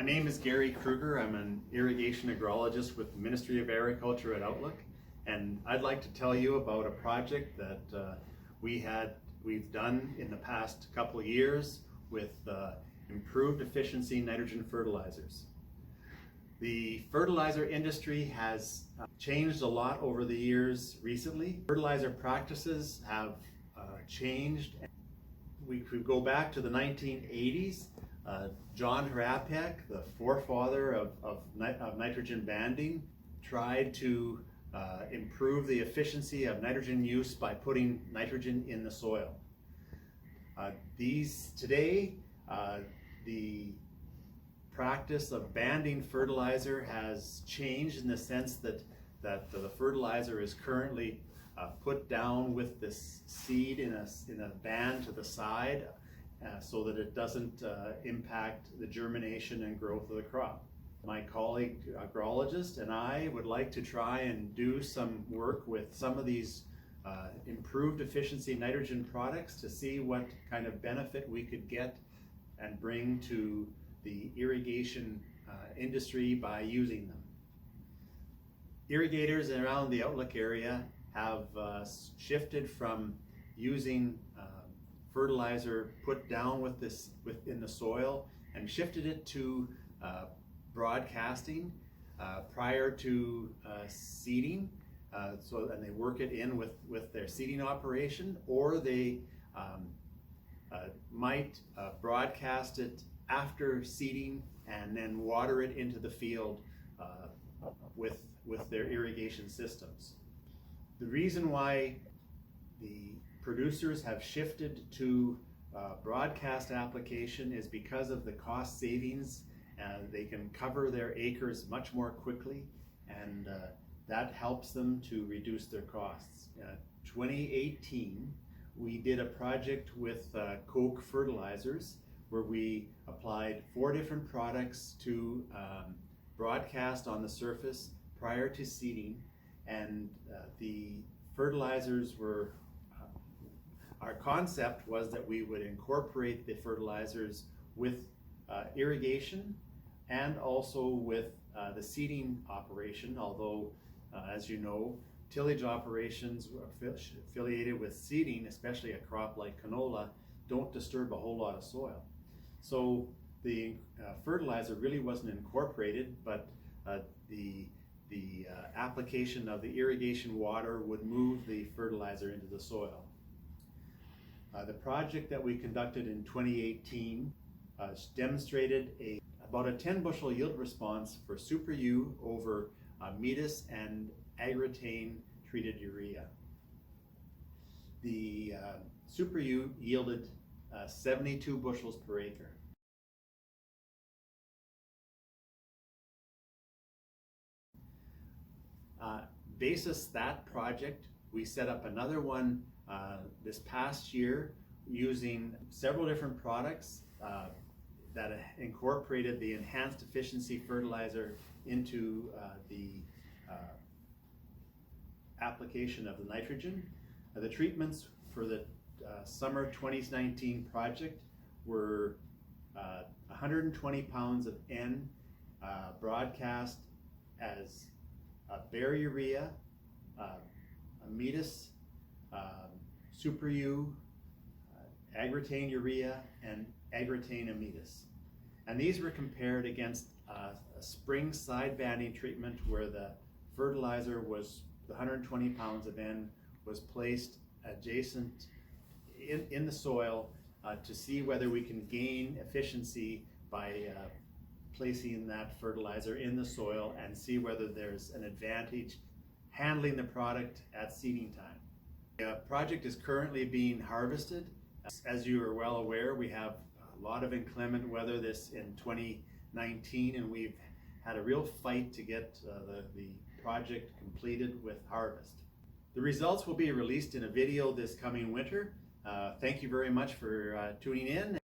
My name is Gary Kruger. I'm an Irrigation Agrologist with the Ministry of Agriculture at Outlook, and I'd like to tell you about a project that we've done in the past couple of years with improved efficiency nitrogen fertilizers. The fertilizer industry has changed a lot over the years recently. Fertilizer practices have changed. We could go back to the 1980s. John Hrabak, the forefather of nitrogen banding, tried to improve the efficiency of nitrogen use by putting nitrogen in the soil. Today, the practice of banding fertilizer has changed in the sense that the fertilizer is currently put down with this seed in a band to the side so that it doesn't impact the germination and growth of the crop. My colleague agrologist and I would like to try and do some work with some of these improved efficiency nitrogen products to see what kind of benefit we could get and bring to the irrigation industry by using them. Irrigators around the Outlook area have shifted from using fertilizer put down within the soil and shifted it to broadcasting prior to seeding. And they work it in with their seeding operation, or they might broadcast it after seeding and then water it into the field with their irrigation systems. The reason why the producers have shifted to broadcast application is because of the cost savings. They can cover their acres much more quickly, and that helps them to reduce their costs. 2018, we did a project with Koch fertilizers where we applied 4 different products to broadcast on the surface prior to seeding, and the fertilizers were our concept was that we would incorporate the fertilizers with irrigation and also with the seeding operation, although as you know, tillage operations affiliated with seeding, especially a crop like canola, don't disturb a whole lot of soil. So the fertilizer really wasn't incorporated, but the application of the irrigation water would move the fertilizer into the soil. The project that we conducted in 2018 demonstrated about a 10 bushel yield response for Super U over Metis and Agritane treated urea. The Super U yielded 72 bushels per acre. Basis that project, we set up another one this past year using several different products that incorporated the enhanced efficiency fertilizer into the application of the nitrogen. The treatments for the summer 2019 project were 120 pounds of N broadcast as bare urea, Metis, Super U, Agritane urea, and Agritane Metis. And these were compared against a spring side banding treatment where the fertilizer was, the 120 pounds of N was placed adjacent in the soil to see whether we can gain efficiency by placing that fertilizer in the soil and see whether there's an advantage handling the product at seeding time. The project is currently being harvested. As you are well aware, we have a lot of inclement weather in 2019, and we've had a real fight to get the project completed with harvest. The results will be released in a video this coming winter. Thank you very much for tuning in.